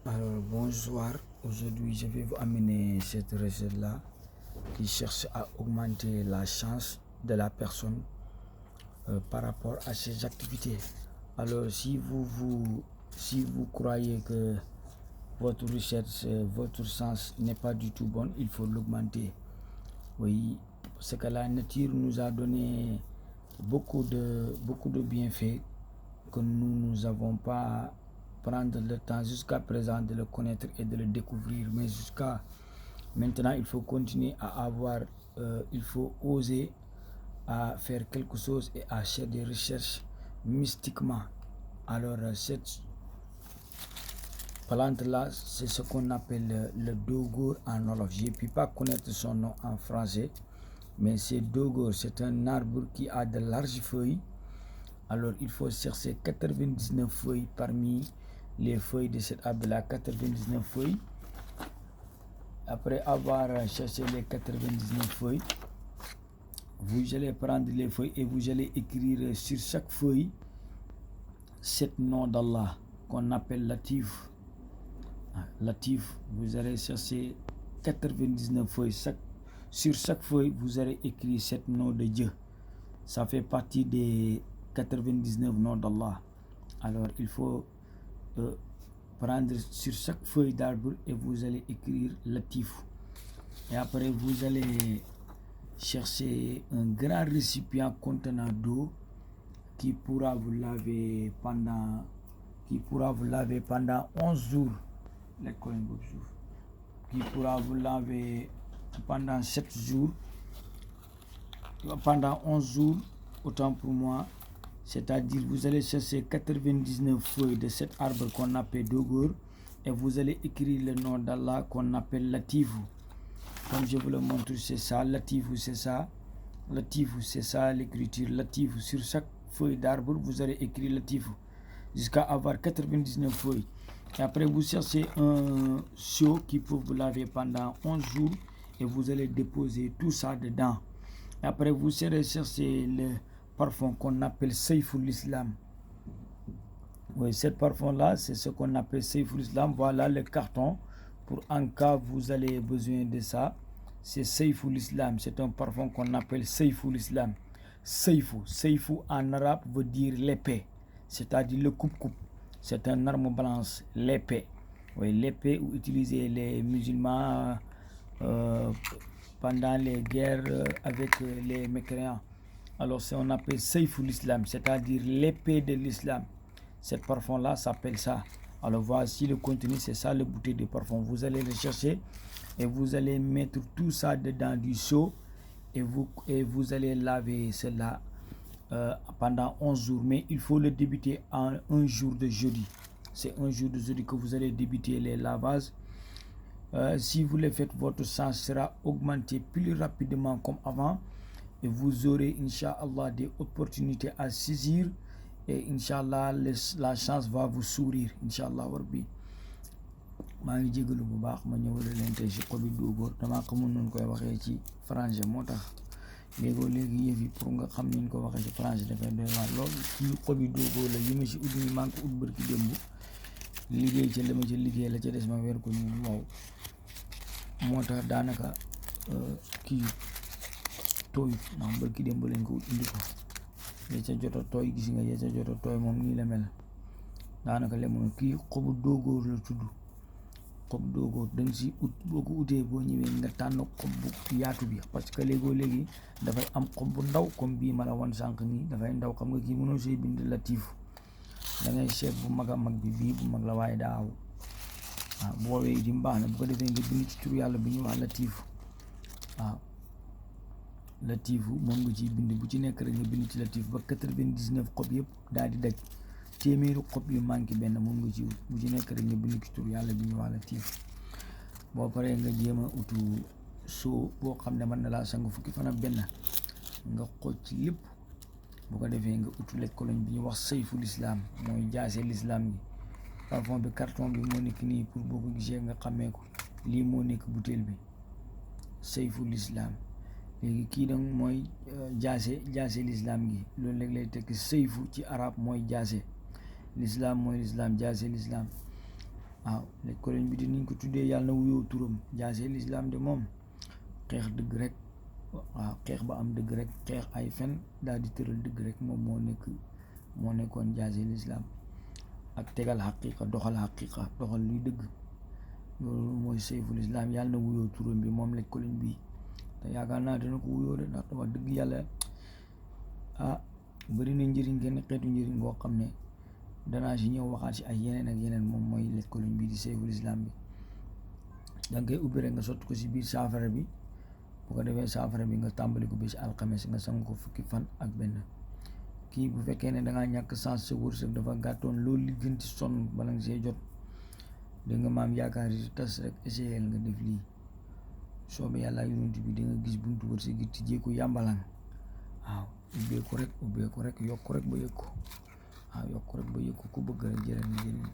Alors bonsoir, aujourd'hui je vais vous amener cette recette-là qui cherche à augmenter la chance de la personne par rapport à ses activités. Alors si vous croyez que votre recherche, votre sens n'est pas du tout bon, il faut l'augmenter. Oui, parce que la nature nous a donné beaucoup de bienfaits que nous n'avons pas prendre le temps jusqu'à présent de le connaître et de le découvrir, mais jusqu'à maintenant il faut continuer à avoir, il faut oser à faire quelque chose et à faire des recherches mystiquement. Alors cette plante là, c'est ce qu'on appelle le dogur en Wolof. Je ne peux pas connaître son nom en français, mais c'est dogur, c'est un arbre qui a de larges feuilles. Alors il faut chercher 99 feuilles parmi les feuilles de cet arbre-là, 99 feuilles. Après avoir cherché les 99 feuilles, vous allez prendre les feuilles et vous allez écrire sur chaque feuille 7 noms d'Allah qu'on appelle Latif. Latif, vous allez chercher 99 feuilles. Sur chaque feuille, vous allez écrire 7 noms de Dieu. Ça fait partie des 99 noms d'Allah. Alors il faut prendre sur chaque feuille d'arbre et vous allez écrire Latif. Et après vous allez chercher un grand récipient contenant d'eau qui pourra vous laver pendant 11 jours. Qui pourra vous laver pendant 7 jours, pendant 11 jours, autant pour moi. C'est-à-dire vous allez chercher 99 feuilles de cet arbre qu'on appelle dogur et vous allez écrire le nom d'Allah qu'on appelle Latifou. Comme je vous le montre, c'est ça, Latifou, c'est ça. Latifou, c'est ça l'écriture. Latifou, sur chaque feuille d'arbre, vous allez écrire Latifou jusqu'à avoir 99 feuilles. Et après, vous cherchez un seau qui peut vous laver pendant 11 jours et vous allez déposer tout ça dedans. Et après, vous allez chercher le parfum qu'on appelle Sayfoul Islam. Oui, ce parfum-là, c'est ce qu'on appelle Sayfoul Islam. Voilà le carton. Pour en cas vous avez besoin de ça, c'est Sayfoul Islam. C'est un parfum qu'on appelle Sayfoul Islam. Sayfou en arabe veut dire l'épée, c'est-à-dire le coupe-coupe. C'est un arme blanche, l'épée. Oui, l'épée utilisée les musulmans pendant les guerres avec les mécréants. Alors c'est on appelle Sayfoul Islam, c'est-à-dire l'épée de l'islam. Cette parfum-là s'appelle ça. Alors voici le contenu, c'est ça le bouteille de parfum. Vous allez le chercher et vous allez mettre tout ça dedans du seau et vous allez laver cela pendant 11 jours. Mais il faut le débuter en un jour de jeudi. C'est un jour de jeudi que vous allez débuter les lavages. Si vous le faites, votre chance sera augmentée plus rapidement comme avant. Et vous aurez, Inch'Allah, des opportunités à saisir. Et Inch'Allah, la chance va vous sourire. Inch'Allah, Rabbi. maa ngi jégalu bu baax ma ñëwal leen tey si xobi doogóor damaa xamul noonu koy waxee ci français moo tax léegi yëf yi pour nga xam ni ñu ko waxee ci français dafay doy waar lool. ci xobi doogóor la yi ma si ut nii maa ngi ko ut bërki démb liggéey ca la ma ca liggéey la ca des ma weer ko ñu wow moo tax daanaka kii tooyut ndax bërki démb lañ ko ut indi ko ya ca jot a tooy gis nga ya ca jot a tooy moom nii la mel daanaka lemoon kii xobu doogóor la tudd. xob doogóor dañ si ut boo ko utee boo ñëwee nga tànn xob bu yaatu bi parce que léegi dafay am xob bu ndaw comme bii ma la wan sànq nii dafay ndaw xam nga kii mënoo see bind Latif da ngay seet bu mag a mag bi bii bu mag la waaye daaw waaw bu woowee itam baax na bu ko defee nga bind ci tur yàlla bi ñuy wax Latif waaw Latif moom nga ciy bind bu ci nekk rek nga bind ci Latif ba 99 xob yëpp daal di daj téeméeri xob yu manqué benn moom nga ci wut bu ci nekk rek nga bind ci tur yàlla bi ñu wax Latif boo paree nga jéem a utu soo boo xam ne mën na laa sang fukki fan ak benn nga xooj ci lépp bu ko defee nga utu lekk koloñ bi ñuy wax Sayful Islam mooy jaase l'islam gi parfum bi carton bi moo nekk nii pour boo ko gisee nga xamee ko lii moo nekk butéel bi Sayful Islam léegi kii nag mooy jaase l'islam gi loolu léeg lay tekk sayfu ci arab mooy jaase l'islam mooy l'islam jaase l'islam waaw lekk koloñ bi dinañ ko tuddee yàlla na wuyoo turam jaase lislaam de moom xeex dëgg rek waaw xeex ba am dëgg rek xeex ay fen daal di tëral dëgg rek moom moo nekkoon jaase lislaam ak tegal xaqiqa doxal luy dëgg loolu mooy sayful islam yàlla na wuyoo turam bi moom lekk koloñ bi te yaakaar naa dina ko wuyoo de ndax wax dëgg yàlla bëri na njëriñ genn xeetu njëriñ ngoo xam ne danaa si ñëw waxaat si ay yeneen ak yeneen moom mooy lekk koloñ bi di sayful islam bi danga koy ubbi rek nga sotti ko si biir saafara bi bu ko defee saafara bi nga tàmbali ko bi si alxames nga sang ko fukki fan ak benn kii bu fekkee ne dangaa ñàkk sens sa wërsëg dafa gàttoon loolu li gën ci sonn bala nga see jot da nga maam yaakaar yi tas rek essayé nga def lii soobee yàlla yonent bi di nga gis buntu wërsëg gi tijjeeku yàmbalang waaw ubbeeku rek yokk rek ba yëg ko waaw yokk rek ba yëg ko ku bëgg rek jërë nga jëriñ